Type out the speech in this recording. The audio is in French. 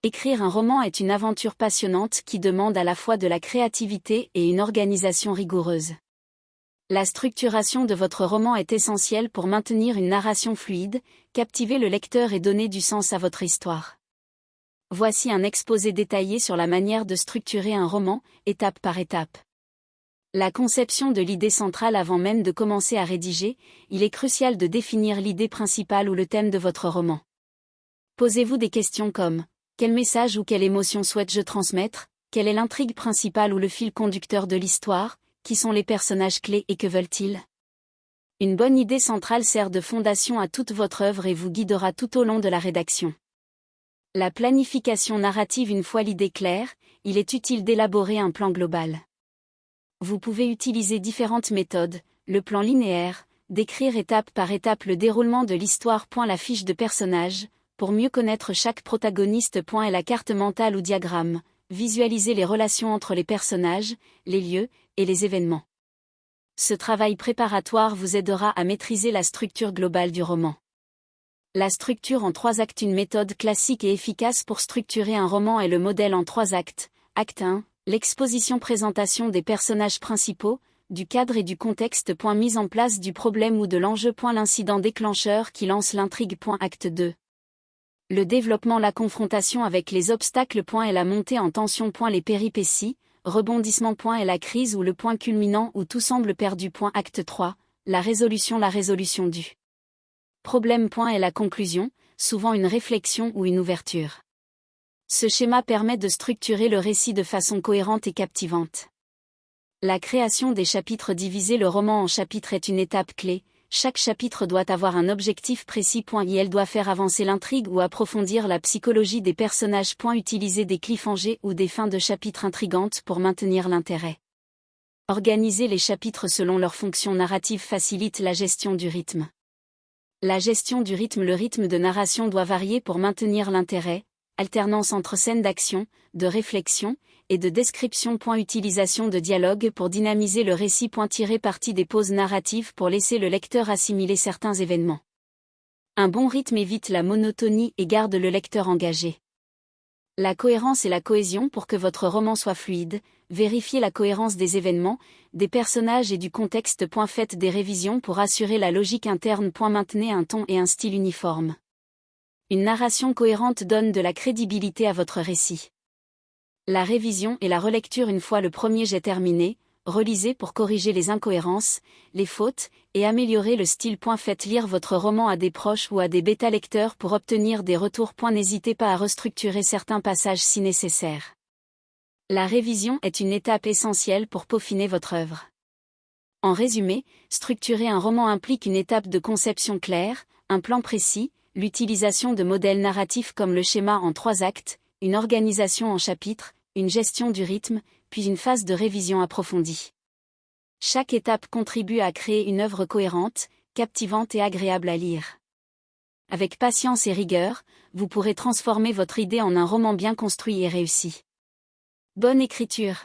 Écrire un roman est une aventure passionnante qui demande à la fois de la créativité et une organisation rigoureuse. La structuration de votre roman est essentielle pour maintenir une narration fluide, captiver le lecteur et donner du sens à votre histoire. Voici un exposé détaillé sur la manière de structurer un roman, étape par étape. La conception de l'idée centrale avant même de commencer à rédiger, il est crucial de définir l'idée principale ou le thème de votre roman. Posez-vous des questions comme: quel message ou quelle émotion souhaite-je transmettre? Quelle est l'intrigue principale ou le fil conducteur de l'histoire? Qui sont les personnages clés et que veulent-ils? Une bonne idée centrale sert de fondation à toute votre œuvre et vous guidera tout au long de la rédaction. La planification narrative. Une fois l'idée claire, il est utile d'élaborer un plan global. Vous pouvez utiliser différentes méthodes: le plan linéaire, décrire étape par étape le déroulement de l'histoire. La fiche de personnage, pour mieux connaître chaque protagoniste. Et la carte mentale ou diagramme, visualiser les relations entre les personnages, les lieux et les événements. Ce travail préparatoire vous aidera à maîtriser la structure globale du roman. La structure en 3 actes. Une méthode classique et efficace pour structurer un roman est le modèle en 3 actes. Acte 1, l'exposition-présentation des personnages principaux, du cadre et du contexte. Mise en place du problème ou de l'enjeu. L'incident déclencheur qui lance l'intrigue. Acte 2. Le développement, la confrontation avec les obstacles. Et la montée en tension. Les péripéties, rebondissement. Et la crise ou le point culminant où tout semble perdu. Acte 3, la résolution du problème. Et la conclusion, souvent une réflexion ou une ouverture. Ce schéma permet de structurer le récit de façon cohérente et captivante. La création des chapitres. Diviser le roman en chapitres est une étape clé. Chaque chapitre doit avoir un objectif précis. Et elle doit faire avancer l'intrigue ou approfondir la psychologie des personnages. Utiliser des cliffhangers ou des fins de chapitre intrigantes pour maintenir l'intérêt. Organiser les chapitres selon leur fonction narrative facilite la gestion du rythme. La gestion du rythme. Le rythme de narration doit varier pour maintenir l'intérêt. Alternance entre scènes d'action, de réflexion et de description. Utilisation de dialogue pour dynamiser le récit. Tirer parti des pauses narratives pour laisser le lecteur assimiler certains événements. Un bon rythme évite la monotonie et garde le lecteur engagé. La cohérence et la cohésion. Pour que votre roman soit fluide, vérifiez la cohérence des événements, des personnages et du contexte. Faites des révisions pour assurer la logique interne. Maintenez un ton et un style uniforme. Une narration cohérente donne de la crédibilité à votre récit. La révision et la relecture. Une fois le premier jet terminé, relisez pour corriger les incohérences, les fautes, et améliorer le style. Faites lire votre roman à des proches ou à des bêta-lecteurs pour obtenir des retours. N'hésitez pas à restructurer certains passages si nécessaire. La révision est une étape essentielle pour peaufiner votre œuvre. En résumé, structurer un roman implique une étape de conception claire, un plan précis, l'utilisation de modèles narratifs comme le schéma en 3 actes, une organisation en chapitres, une gestion du rythme, puis une phase de révision approfondie. Chaque étape contribue à créer une œuvre cohérente, captivante et agréable à lire. Avec patience et rigueur, vous pourrez transformer votre idée en un roman bien construit et réussi. Bonne écriture!